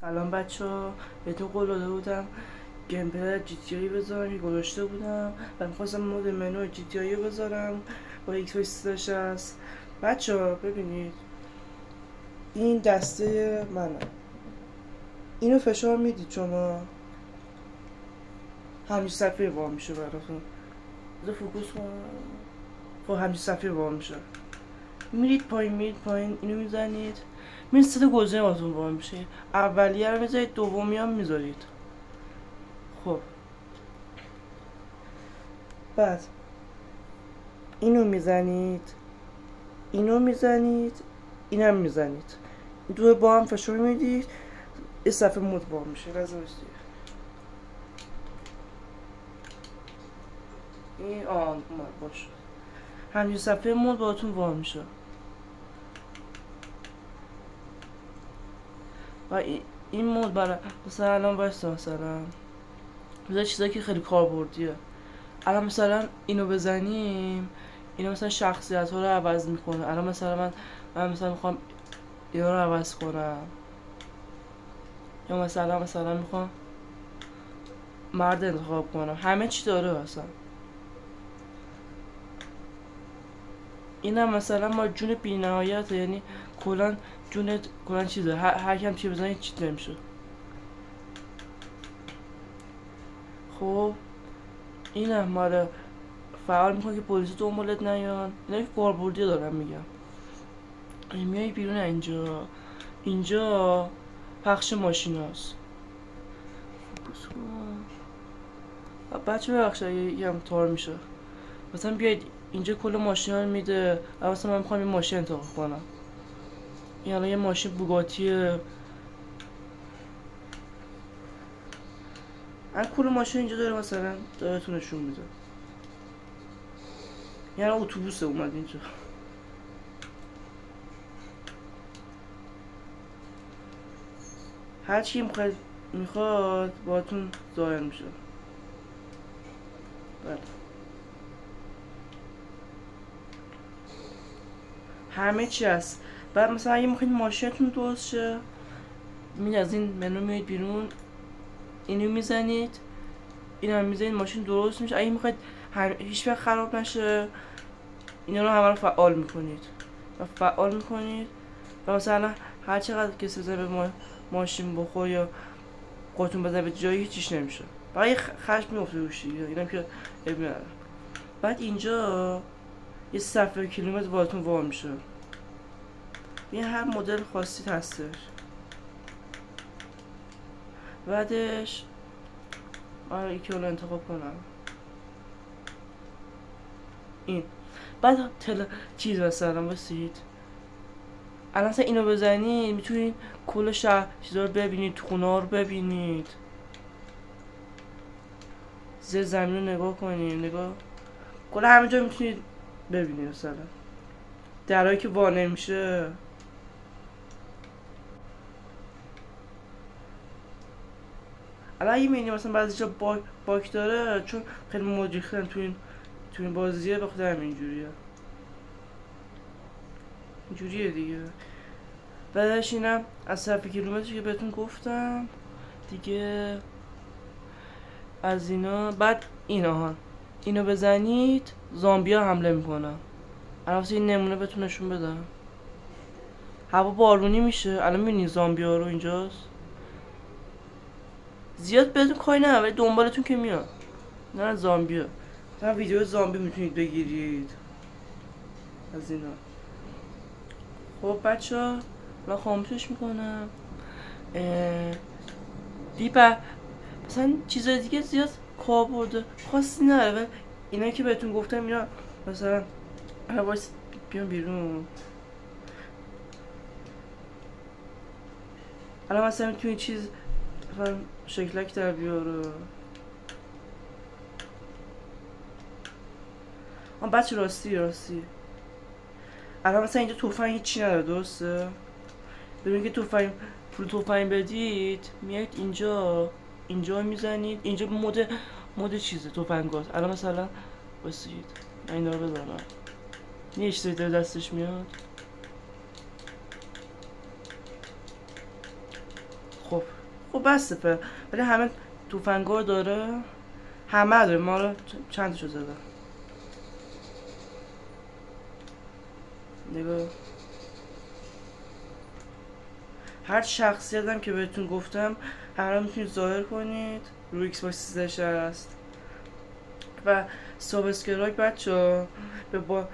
الان بچه ها بهتون قول داده بودم گیم پلی جی تی آی بذارم که گذاشته بودم و میخواستم مود منو جی تی آی بذارم با ایکس باکس 360. بچه ها ببینید این دسته منه، اینو فشار میدید شما همین صفحه وا میشه براتون. بذار فوکوس کنم. خب همین صفحه وا میشه، میرید پایین اینو میزنید میرید سه تا گزینه واسون وا میشه. اولیه رو میذارید، دومی هم میذارید. خب بعد اینو میزنید، اینم میزنید، دو با هم فشار میدید این صفحه مود وا میشه. لازم است این اومد باشه، همین صفحه مود باهاتون وا میشه. و این مود برای مثلا الان واسه مثلا چیزایی که خیلی کاربردیه. الان مثلا اینو بزنیم اینو مثلا شخصیت ها رو عوض میکنه. الان مثلا من مثلا میخوام اینا رو عوض کنم، یا مثلا میخوام مرد انتخاب کنم. همه چی داره اصلا. اینم مثلا ما جون بی نهایت، یعنی کلا جونت کلا چیزه، هر کم چی بزنی چیت نمیشه. خب اینم ماره فعال میکنه که پلیس دنبالت نیان. اینا که کاربردی دارم میگم. میای بیرون اینجا پخش ماشین هست. بچه ببخشید یه هم تار میشه. مثلا بیاید اینجا کل ماشین ها میده. مثلا من میخوام یه ماشین انتخاب کنم. این الان یه ماشین بوگاتیه. کل ماشین اینجا داره، مثلا دارتون نشون میده. یعنی اتوبوسه اومد اینجا. هر چی میخواد باهاتون ظاهر میشه. بله همه چی هست. بعد مثلا اگه میخواید ماشینتون درست شه، میاد از این منو میاد بیرون، اینو میزنید، اینو میزنید، ماشین درست میشه. اگه میخواید هیچ وقت خراب نشه، اینا رو همه رو فعال میکنید و مثلا هر چقدر کسی بزنه به ماشین بخور یا خودتون بزنه به جایی هیچیش نمیشه. فقط یه خشم میفته روش دیگه. اینم که اب نداره. بعد اینجا یه صفحه کیلومتر باهاتون وا میشه. این هر مدل خاصی هستش. بعدش یکی رو انتخاب کنم. این بعد چیز مثلا بسید الان مثلا اینو بزنید میتونید کل شهر چیزا رو ببینید، خونه ها رو ببینید، زیر زمین رو نگاه کنید، کل همه جا میتونید ببینید. مثلا درهایی که وا نمیشه، الان اگه میبینید مثلا بعضی جا باک داره چون خیلی مدریختن تو این بازیه، بخاطر همینجوریه. اینجوریه دیگه. بعدش اینم از صفحه کیلومتری که بهتون گفتم دیگه. از اینا بعد اینو بزنید زامبیا حمله میکنن. الان این نمونه بهتون نشون بدم. هوا بارونی میشه، الان میبینید زامبیا رو اینجاست. زیاد بهتون کاری نه ولی دنبالتون که میاد. نه زامبیا، مثلا ویدیو زامبی میتونید بگیرید از اینا. خب بچه من خاموشش میکنم. مثلا چیزای دیگه زیاد کاربرد خاصی نداره و اینا که بهتون گفتم اینا مثلا وایس بیام بیرون. الان مثلا میتونی چیز مثلا شکلک در بیاره. بچه راستی الان مثلا اینجا توفنگ هیچی نداره، درسته؟ ببینید که توفنگ بدید میایید اینجا میزنید. اینجا مود چیزه توفنگات. الان مثلا بسید من اینا رو بزنم، یه چیزی در دستش میاد. خب خب بسته پر، ولی همه تفنگا داره، همه داره. ما رو چند تاشو زدن. نگاه، هر شخصیت هم که بهتون گفتم هر رو میتونید ظاهر کنید روی ایکس باکس 1360 و سابسکرایب بچه به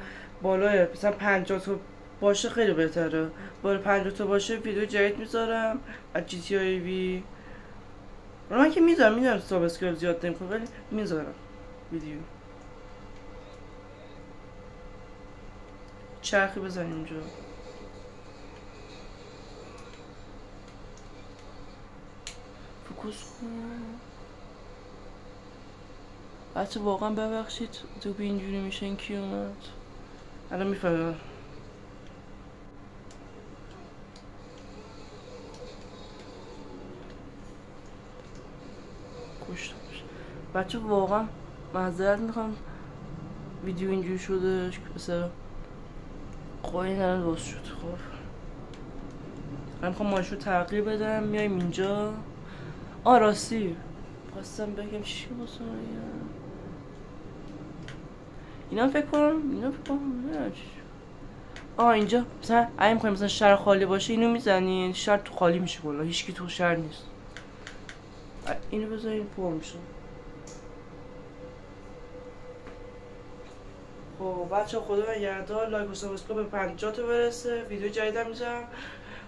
بالای مثلا 50 تا باشه خیلی بهتره. بالای 50 تا باشه ویدیو جدید میذارم از جی تی آی وی. من که میذارم سابسکرایب زیاد نمیکنم ولی میذارم ویدیو. چرخی بزنیم اینجا. فوکوس کن بچه، واقعا ببخشید تو به اینجوری میشه. این کی اومد الان میفهمم. کشتمش بچه، واقعا معذرت میخوام ویدیو اینجوری شده. مثلا خب این الان درست شد. خب من میخوام ماشو تغییر بدم. میایم اینجا. راستی خواستم بگم چی واسه اینا فکر کنم اینجا مثلا اگه میخوایم مثلا شهر خالی باشه اینو میزنین، شهر تو خالی میشه کلا، هیچکی تو شهر نیست. اینو بذارین پر میشه. خب بچه خدا نگهدار. لایک و سابسکرایب به 50 تا برسه. ویدیو جدیدم میذارم.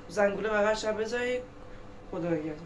زنگوله بغلش هم بذارید. خدا نگهدار.